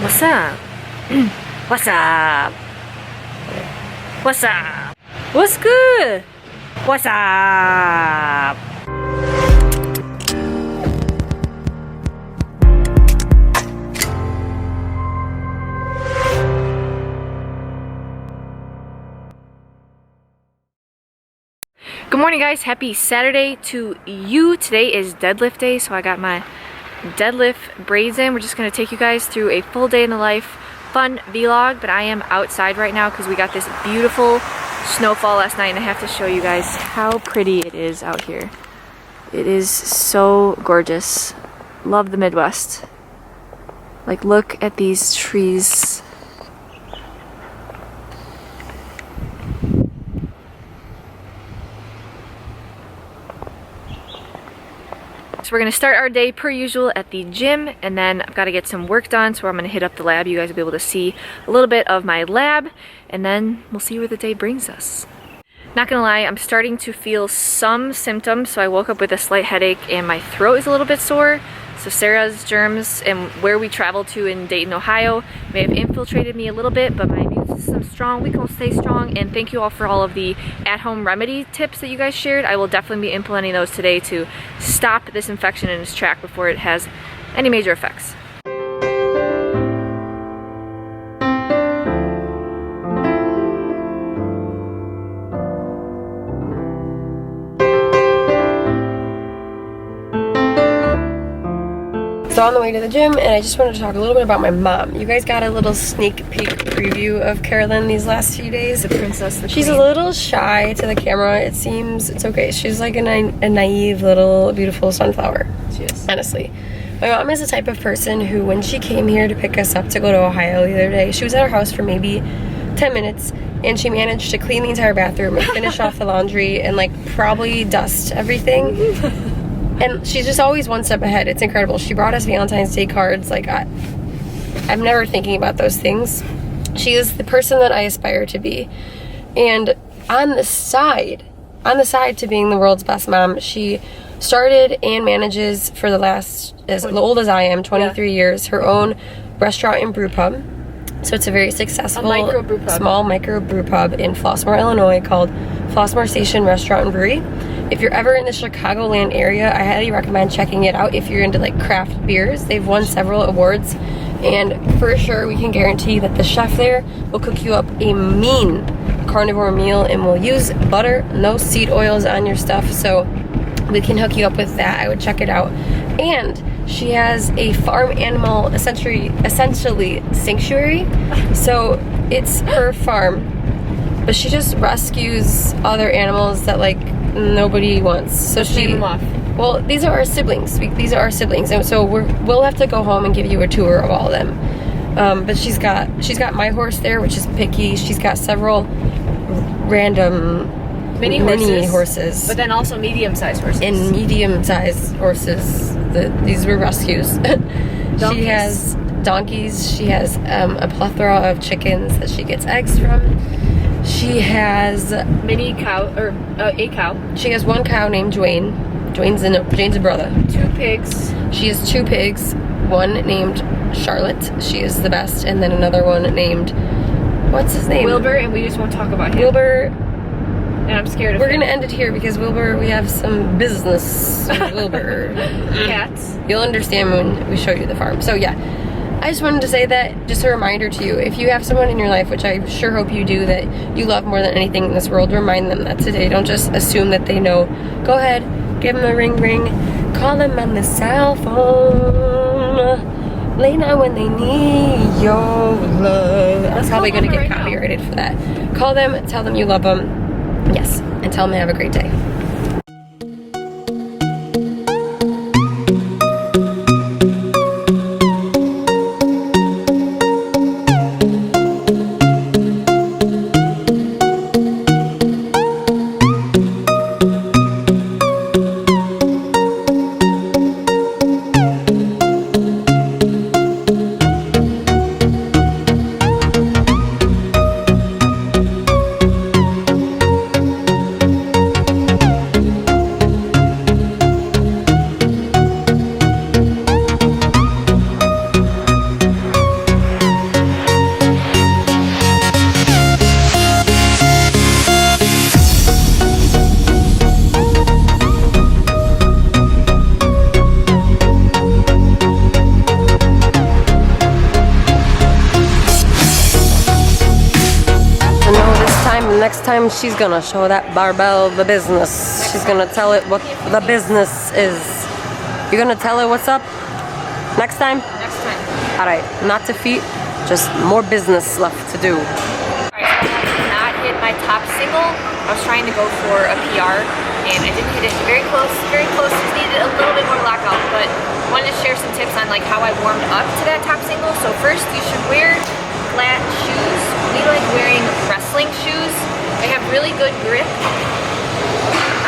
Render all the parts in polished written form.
What's up? What's up? What's up? What's good? What's up? Good morning, guys. Happy Saturday to you. Today is deadlift day, so I got my deadlift braids in. We're just going to take you guys through a full day in the life fun vlog, but I am outside right now because we got this beautiful snowfall last night, and I have to show you guys how pretty it is out here. It is so gorgeous. Love the Midwest. Like, look at these trees. So we're gonna start our day per usual at the gym, and then I've got to get some work done, so I'm gonna hit up the lab. You guys will be able to see a little bit of my lab, and then we'll see where the day brings us. Not gonna lie, I'm starting to feel some symptoms. So I woke up with a slight headache and my throat is a little bit sore. So Sarah's germs and where we traveled to in Dayton, Ohio may have infiltrated me a little bit, but my immune system's strong. We gonna stay strong, and thank you all for all of the at-home remedy tips that you guys shared. I will definitely be implementing those today to stop this infection in its track before it has any major effects. So on the way to the gym, and I just wanted to talk a little bit about my mom. You guys got a little sneak peek preview of Carolyn these last few days. The princess, She's a little shy to the camera. It seems it's okay. She's like a naive little beautiful sunflower. She is. Honestly. My mom is the type of person who, when she came here to pick us up to go to Ohio the other day, she was at our house for maybe 10 minutes, and she managed to clean the entire bathroom and finish off the laundry and like probably dust everything. And she's just always one step ahead. It's incredible. She brought us Valentine's Day cards. Like, I'm never thinking about those things. She is the person that I aspire to be. And on the side to being the world's best mom, she started and manages for the last, as old as I am, 23 years, her own restaurant and brew pub. So it's a very successful small micro brew pub in Flossmoor, Illinois, called Flossmoor Station Restaurant and Brewery. If you're ever in the Chicagoland area, I highly recommend checking it out if you're into like craft beers. They've won several awards, and for sure we can guarantee that the chef there will cook you up a mean carnivore meal and will use butter, no seed oils on your stuff, so we can hook you up with that. I would check it out. And she has a farm animal essentially sanctuary. So it's her farm, but she just rescues other animals that like nobody wants. So she name them off. Well, these are our siblings. These are our siblings, and so we'll have to go home and give you a tour of all of them. But she's got my horse there, which is Picky. She's got several random mini horses, but then also medium-sized horses. And medium-sized horses. These were rescues. She has donkeys. She has a plethora of chickens that she gets eggs from. She has a cow. She has one cow named Dwayne. Dwayne's a brother. 2 pigs. She has 2 pigs. One named Charlotte. She is the best, and then another one named, what's his name? Wilbur, and we just won't talk about him. Wilbur. And I'm scared of We're gonna end it here because Wilbur, we have some business with Wilbur. Cats. You'll understand when we show you the farm. So yeah, I just wanted to say that, just a reminder to you, if you have someone in your life, which I sure hope you do, that you love more than anything in this world, remind them that today. Don't just assume that they know. Go ahead, give them a ring, call them on the cell phone. Late night when they need your love. I'm probably gonna get copyrighted for that. Call them, tell them you love them. Yes, and tell them they have a great day. Next time she's gonna show that barbell the business. She's gonna tell it what the business is. You're gonna tell it what's up? Next time? Next time. Alright, not to feet, just more business left to do. Alright, so I did not hit my top single. I was trying to go for a PR and I didn't hit it. Very close, just needed a little bit more lockout, but wanted to share some tips on like how I warmed up to that top single. So first you should wear flat shoes. We like wearing wrestling shoes. They have really good grip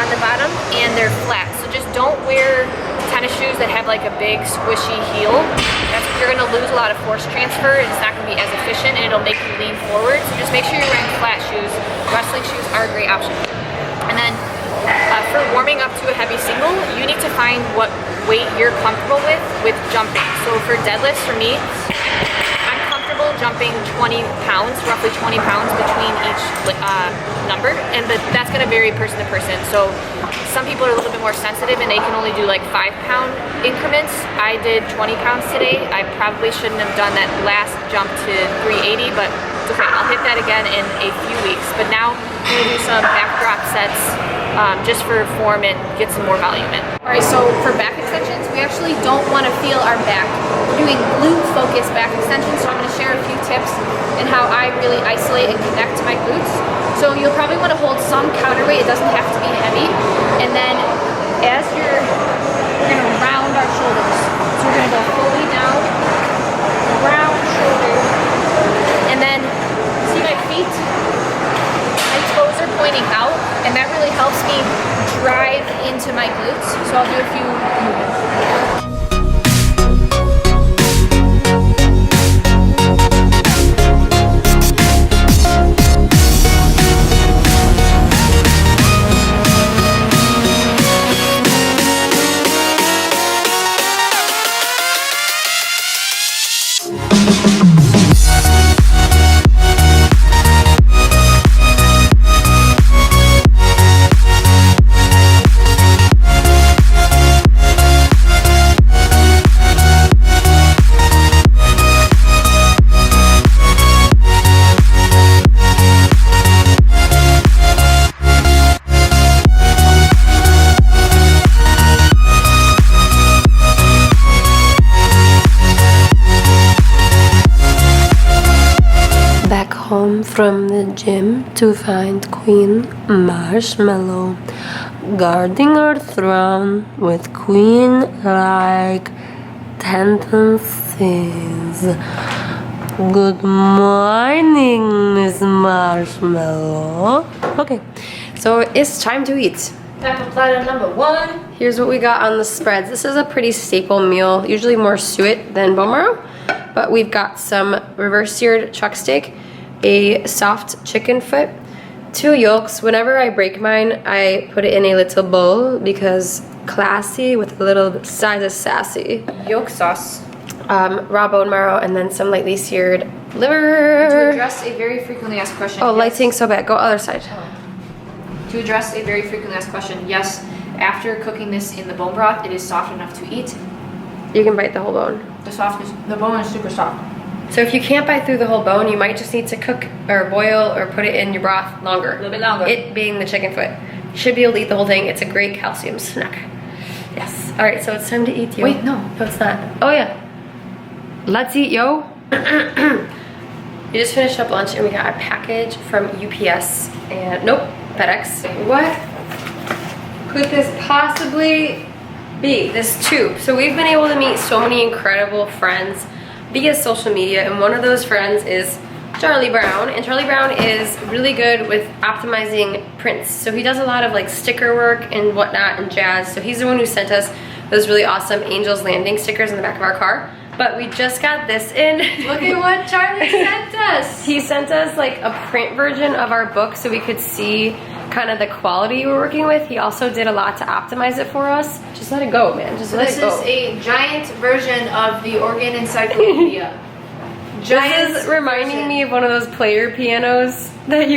on the bottom and they're flat. So just don't wear tennis shoes that have like a big squishy heel. You're gonna lose a lot of force transfer and it's not gonna be as efficient and it'll make you lean forward. So just make sure you're wearing flat shoes. Wrestling shoes are a great option. And then for warming up to a heavy single, you need to find what weight you're comfortable with jumping. So for deadlifts, for me, I'm comfortable jumping 20 pounds, roughly 20 pounds between each number, but that's gonna vary person to person. So some people are a little bit more sensitive and they can only do like 5-pound increments. I did 20 pounds today. I probably shouldn't have done that last jump to 380, but it's okay. I'll hit that again in a few weeks. But now I'm gonna do some back drop sets just for form and get some more volume in. All right, so for back extensions, we actually don't want to feel our back. We're doing glute focused back extensions, so I'm going to share a few tips in how I really isolate and connect to my glutes. So you'll probably want to hold some counterweight. It doesn't have to be heavy. And then as we're going to round our shoulders. So we're going to go fully down, round shoulder, and then see my feet? My toes are pointing out, and that really helps me drive into my glutes. So I'll do a few movements. Home from the gym to find Queen Marshmallow guarding her throne with queen-like tendencies. Good morning, Miss Marshmallow. Okay, so it's time to eat. Time for platter number 1. Here's what we got on the spreads. This is a pretty staple meal, usually more suet than bone marrow, but we've got some reverse seared chuck steak, a soft chicken foot, 2 yolks. Whenever I break mine, I put it in a little bowl because classy with a little side of sassy. Yolk sauce. Raw bone marrow, and then some lightly seared liver. To address a very frequently asked question. Oh, lighting so bad. Go other side. To address a very frequently asked question, yes, after cooking this in the bone broth, it is soft enough to eat. You can bite the whole bone. The bone is super soft. So if you can't bite through the whole bone, you might just need to cook or boil or put it in your broth longer. A little bit longer. It being the chicken foot. You should be able to eat the whole thing. It's a great calcium snack. Yes. All right, so it's time to eat, yo. Wait, no. No, it's not. Oh, yeah. Let's eat, yo. We just finished up lunch and we got a package from UPS and, nope, FedEx. What could this possibly be? This tube. So we've been able to meet so many incredible friends via social media, and one of those friends is Charlie Brown, and Charlie Brown is really good with optimizing prints. So he does a lot of like sticker work and whatnot and jazz. So he's the one who sent us those really awesome Angel's Landing stickers in the back of our car. But we just got this in. Look at what Charlie sent us. He sent us like a print version of our book so we could see kind of the quality we're working with. He also did a lot to optimize it for us. Just let it go, man. Just let it go. This is a giant version of the organ encyclopedia. This is reminding me of one of those player pianos that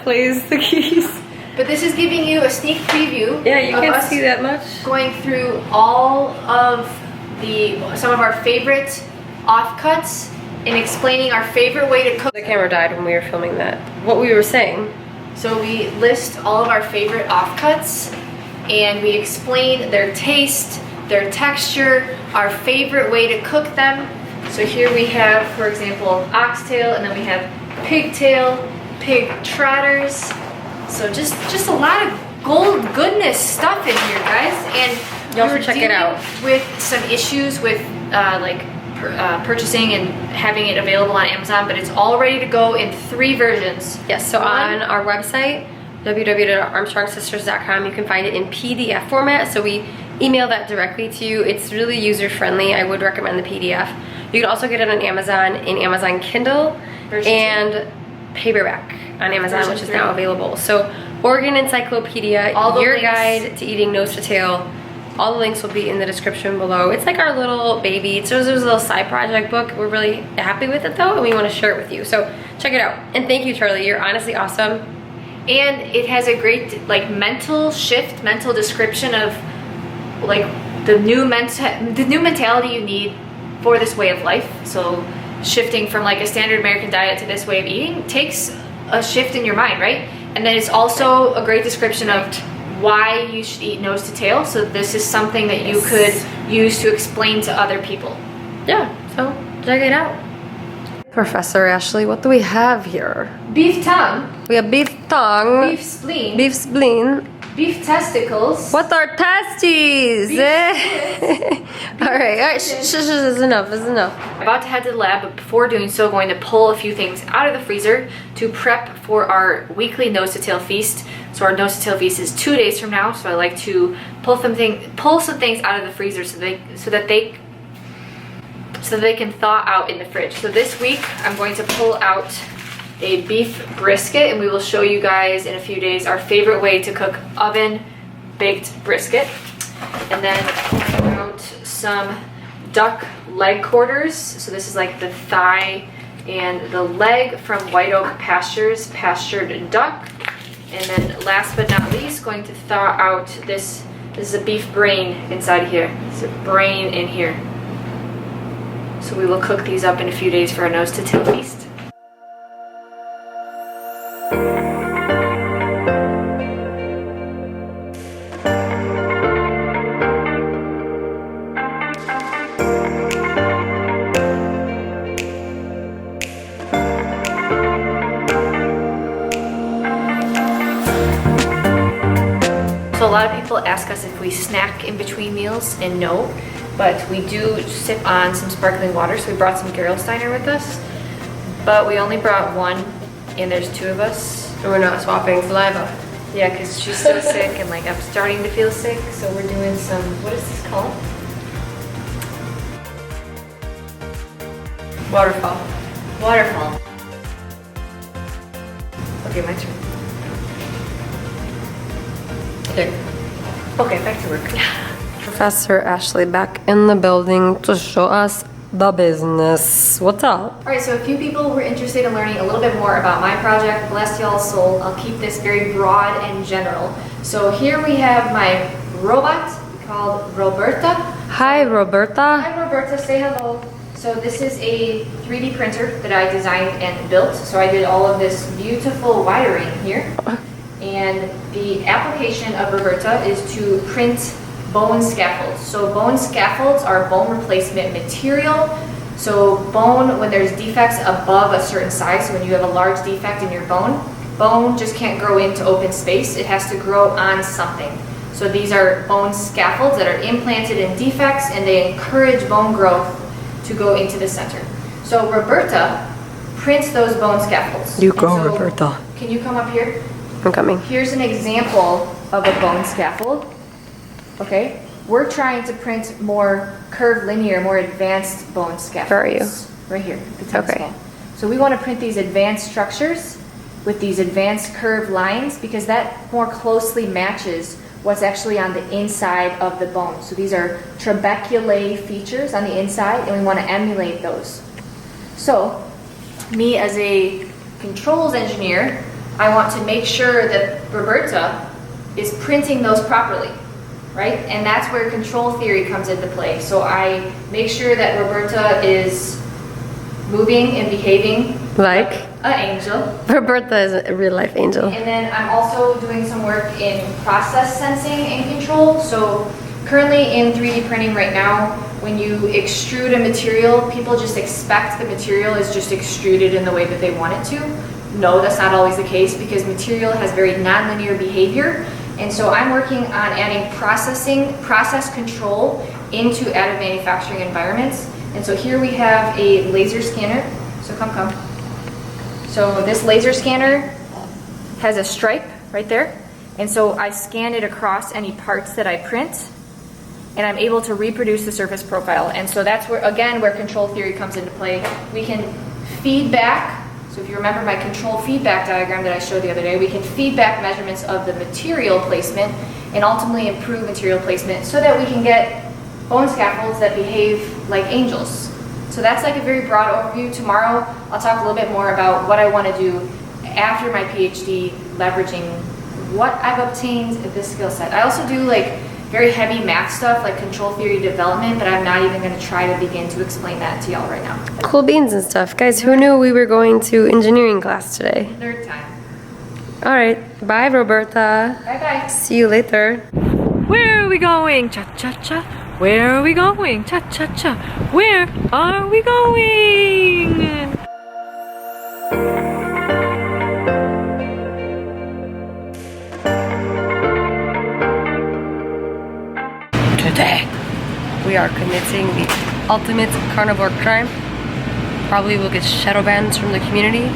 plays the keys. But this is giving you a sneak preview. Yeah, you can't see that much. Going through all of some of our favorite offcuts and explaining our favorite way to cook. The camera died when we were filming that. What we were saying. So we list all of our favorite offcuts and we explain their taste, their texture, our favorite way to cook them. So here we have, for example, oxtail, and then we have pigtail, pig trotters. So just a lot of goodness stuff in here, guys. And y'all should check it out. With some issues with purchasing and having it available on Amazon, but it's all ready to go in 3 versions. Yes, so on our website, www.armstrongsisters.com, you can find it in PDF format, so we email that directly to you. It's really user-friendly. I would recommend the PDF. You can also get it on Amazon in Amazon Kindle and paperback on Amazon, which is now available. So Oregon Encyclopedia, your guide to eating nose to tail. All the links will be in the description below. It's like our little baby. It's a little side project book. We're really happy with it though, and we want to share it with you. So check it out. And thank you, Charlie. You're honestly awesome. And it has a great like mental shift, mental description of like the new mentality you need for this way of life. So shifting from like a standard American diet to this way of eating takes a shift in your mind, right? And then it's also a great description of why you should eat nose to tail. So this is something that you could use to explain to other people. Yeah, so check it out. Professor Ashley, what do we have here? Beef tongue. We have beef tongue. Beef spleen. Beef spleen. Beef testicles. What are testes? Alright, this is enough, this is enough. I'm about to head to the lab, but before doing so, going to pull a few things out of the freezer to prep for our weekly nose to tail feast. So our nose to tail feast is 2 days from now, so I like to pull some things out of the freezer so that they can thaw out in the fridge. So this week I'm going to pull out a beef brisket, and we will show you guys in a few days our favorite way to cook oven baked brisket. And then pull out some duck leg quarters. So this is like the thigh and the leg from White Oak Pastures pastured duck. And then last but not least, going to thaw out this is a beef brain inside here. It's a brain in here. So we will cook these up in a few days for our nose to tail feast. So a lot of people ask us if we snack in between meals, and no, but we do sip on some sparkling water. So we brought some Gerolsteiner with us, but we only brought one, and there's 2 of us. And we're not swapping saliva. Yeah, because she's so sick, and like I'm starting to feel sick, so we're doing some, what is this called? Waterfall. Waterfall. Okay, my turn. Okay, back to work. Professor Ashley back in the building to show us the business. What's up? Alright, so a few people were interested in learning a little bit more about my project. Bless y'all's soul. I'll keep this very broad and general. So here we have my robot called Roberta. Hi, Roberta. Hi, Roberta. Say hello. So this is a 3D printer that I designed and built. So I did all of this beautiful wiring here. And the application of Roberta is to print bone scaffolds. So bone scaffolds are bone replacement material. So bone, when there's defects above a certain size, so when you have a large defect in your bone just can't grow into open space. It has to grow on something. So these are bone scaffolds that are implanted in defects, and they encourage bone growth to go into the center. So Roberta prints those bone scaffolds. You go, Roberta. Can you come up here? I'm coming. Here's an example of a bone scaffold. Okay, we're trying to print more curvilinear, more advanced bone scaffolds. Where are you? Right here. Okay. So we want to print these advanced structures with these advanced curved lines because that more closely matches what's actually on the inside of the bone. So these are trabeculae features on the inside, and we want to emulate those. So me as a controls engineer, I want to make sure that Roberta is printing those properly, right? And that's where control theory comes into play. So I make sure that Roberta is moving and behaving Like an angel. Roberta is a real life angel. And then I'm also doing some work in process sensing and control. So currently in 3D printing right now, when you extrude a material, people just expect the material is just extruded in the way that they want it to. No, that's not always the case because material has very nonlinear behavior. And so I'm working on adding process control into additive manufacturing environments. And so here we have a laser scanner. So come. So this laser scanner has a stripe right there. And so I scan it across any parts that I print, and I'm able to reproduce the surface profile. And so that's where, again, where control theory comes into play. We can feed back, so if you remember my control feedback diagram that I showed the other day, we can feed back measurements of the material placement and ultimately improve material placement so that we can get bone scaffolds that behave like angels. So that's like a very broad overview. Tomorrow, I'll talk a little bit more about what I want to do after my PhD, leveraging what I've obtained at this skill set. I also do like very heavy math stuff like control theory development, but I'm not even going to try to begin to explain that to y'all right now. Cool beans and stuff. Guys, who knew we were going to engineering class today? Nerd time. All right. Bye, Roberta. Bye-bye. See you later. Where are we going? Cha-cha-cha. Where are we going? Cha-cha-cha. Where are we going? Today, we are committing the ultimate carnivore crime. Probably will get shadow bans from the community.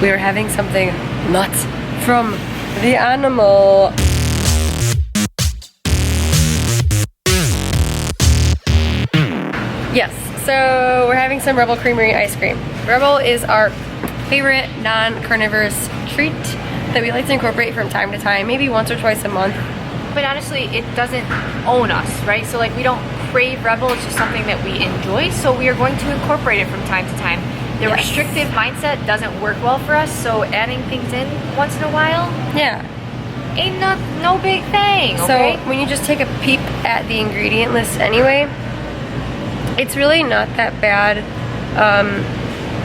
We are having something nuts from the animal. Yes, so we're having some Rebel Creamery ice cream. Rebel is our favorite non-carnivorous treat that we like to incorporate from time to time, maybe once or twice a month. But honestly, it doesn't own us, right? So like we don't crave Rebel, it's just something that we enjoy, so we are going to incorporate it from time to time. The restrictive mindset doesn't work well for us, so adding things in once in a while, Yeah. ain't no big thing, okay? So when you just take a peep at the ingredient list anyway, it's really not that bad.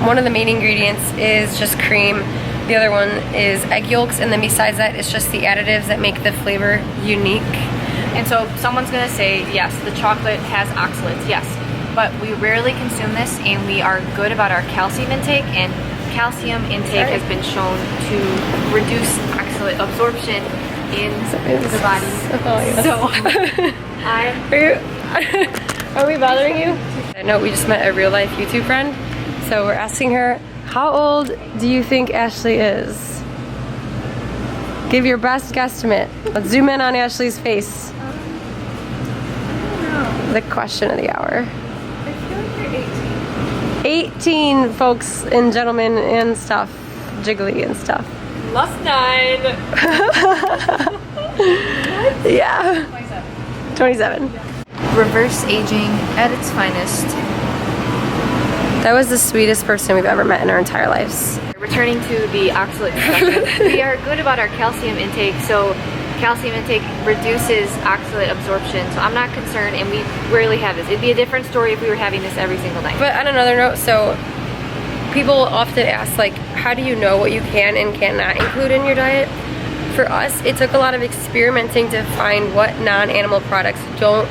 One of the main ingredients is just cream. The other one is egg yolks, and then besides that, it's just the additives that make the flavor unique. And so someone's gonna say, yes, the chocolate has oxalates, yes, but we rarely consume this, and we are good about our calcium intake, and calcium intake has been shown to reduce oxalate absorption in the body. Oh, yes. So Are we bothering you? No, we just met a real life YouTube friend. So we're asking her, how old do you think Ashley is? Give your best guesstimate. Let's zoom in on Ashley's face. The question of the hour. I feel like you're 18. 18, folks and gentlemen and stuff. Jiggly and stuff. Plus 9. Yeah. 27. Reverse aging at its finest. That was the sweetest person we've ever met in our entire lives. Returning to the oxalate discussion, we are good about our calcium intake, so calcium intake reduces oxalate absorption, so I'm not concerned, and we rarely have this. It'd be a different story if we were having this every single night. But on another note, so people often ask, like, how do you know what you can and cannot include in your diet? For us, it took a lot of experimenting to find what non-animal products don't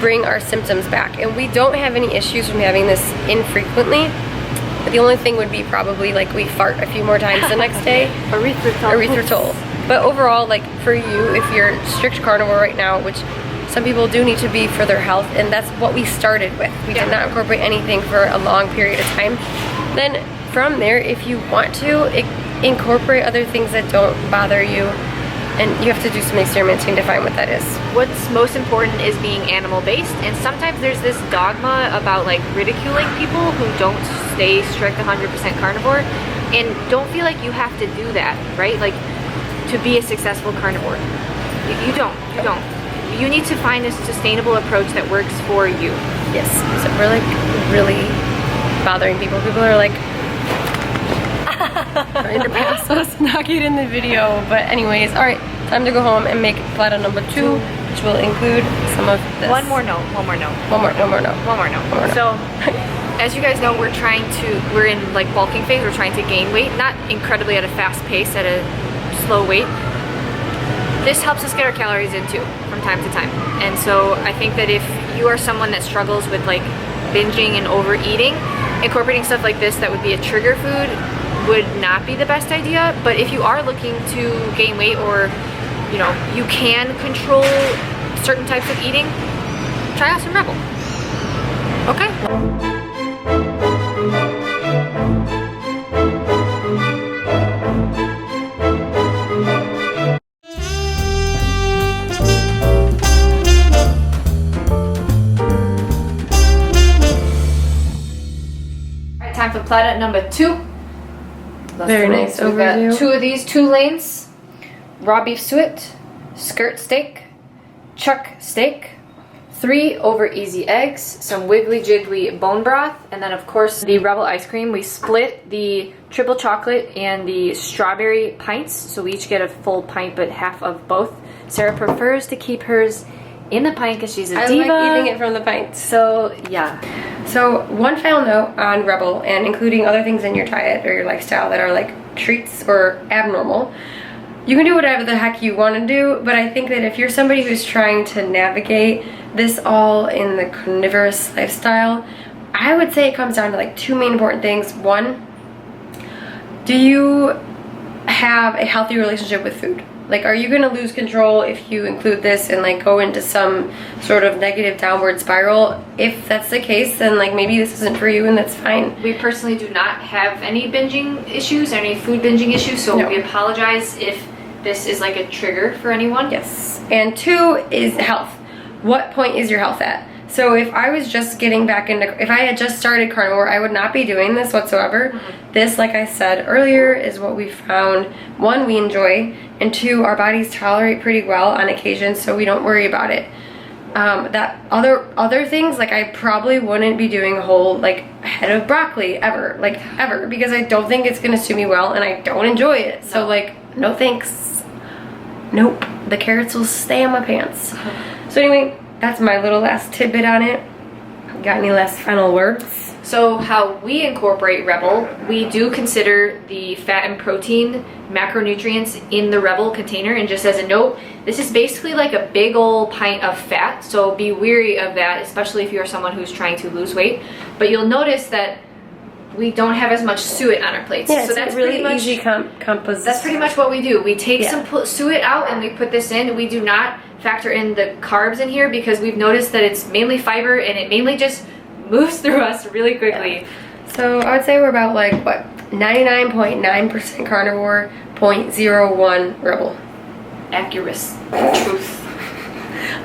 bring our symptoms back, and we don't have any issues from having this infrequently. But the only thing would be probably like we fart a few more times the next day. Erythritol. But overall, like for you, if you're strict carnivore right now, which some people do need to be for their health, and that's what we started with. We did not incorporate anything for a long period of time. Then from there, if you want to, incorporate other things that don't bother you. And you have to do some experimenting to find what that is. What's most important is being animal-based, and sometimes there's this dogma about like ridiculing people who don't stay strict 100% carnivore, and don't feel like you have to do that, right? Like to be a successful carnivore. You don't. You need to find a sustainable approach that works for you. Yes, so we're like really bothering people. People are like trying to pass us, not get in the video. But anyways, all right, time to go home and make platter number 2, which will include some of this. One more note. One more note. So as you guys know, we're in like bulking phase. We're trying to gain weight, not incredibly at a fast pace, at a slow weight. This helps us get our calories in too from time to time. And so I think that if you are someone that struggles with like binging and overeating, incorporating stuff like this that would be a trigger food would not be the best idea. But if you are looking to gain weight, or you know, you can control certain types of eating, try out some Rebel. Okay. Time for platter number 2. Very nice So we've got overview. 2 of these, 2 lanes, raw beef suet, skirt steak, chuck steak, 3 over easy eggs, some wiggly jiggly bone broth, and then of course the Rebel ice cream. We split the triple chocolate and the strawberry pints, so we each get a full pint but half of both. Sarah prefers to keep hers in the pint because she's a diva. I like eating it from the pints. So yeah. So one final note on Rebel, and including other things in your diet or your lifestyle that are like treats or abnormal, you can do whatever the heck you want to do, but I think that if you're somebody who's trying to navigate this all in the carnivorous lifestyle, I would say it comes down to like 2 main important things. 1, do you have a healthy relationship with food? Like, are you going to lose control if you include this and like go into some sort of negative downward spiral? If that's the case, then like maybe this isn't for you, and that's fine. We personally do not have any binging issues, any food binging issues, so No. we apologize if this is like a trigger for anyone. Yes. And 2 is health. What point is your health at? So if I was just getting back into, if I had just started carnivore, I would not be doing this whatsoever. Mm-hmm. This, like I said earlier, is what we found. 1, we enjoy, and 2, our bodies tolerate pretty well on occasion, so we don't worry about it. That other things, like I probably wouldn't be doing a whole like head of broccoli ever, because I don't think it's gonna suit me well, and I don't enjoy it. So like, no thanks. Nope. The carrots will stay on my pants. So anyway, that's my little last tidbit on it. Got any last final words? So how we incorporate Rebel, we do consider the fat and protein macronutrients in the Rebel container. And just as a note, this is basically like a big old pint of fat, so be wary of that, especially if you're someone who's trying to lose weight. But you'll notice that we don't have as much suet on our plates. Yeah, so that's really much easy composition. That's pretty much what we do. We take Yeah. some suet out and we put this in. We do not factor in the carbs in here because we've noticed that it's mainly fiber and it mainly just moves through us really quickly. Yeah. So I would say we're about like, what, 99.9% carnivore, 0.01 Rebel. Accurate. Truth.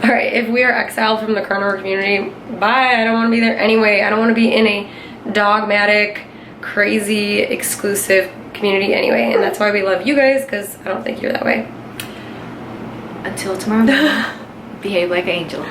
All right, if we are exiled from the carnivore community, bye. I don't want to be there anyway. I don't want to be in a dogmatic, crazy, exclusive community anyway. And that's why we love you guys, because I don't think you're that way. Until tomorrow, behave like an angel.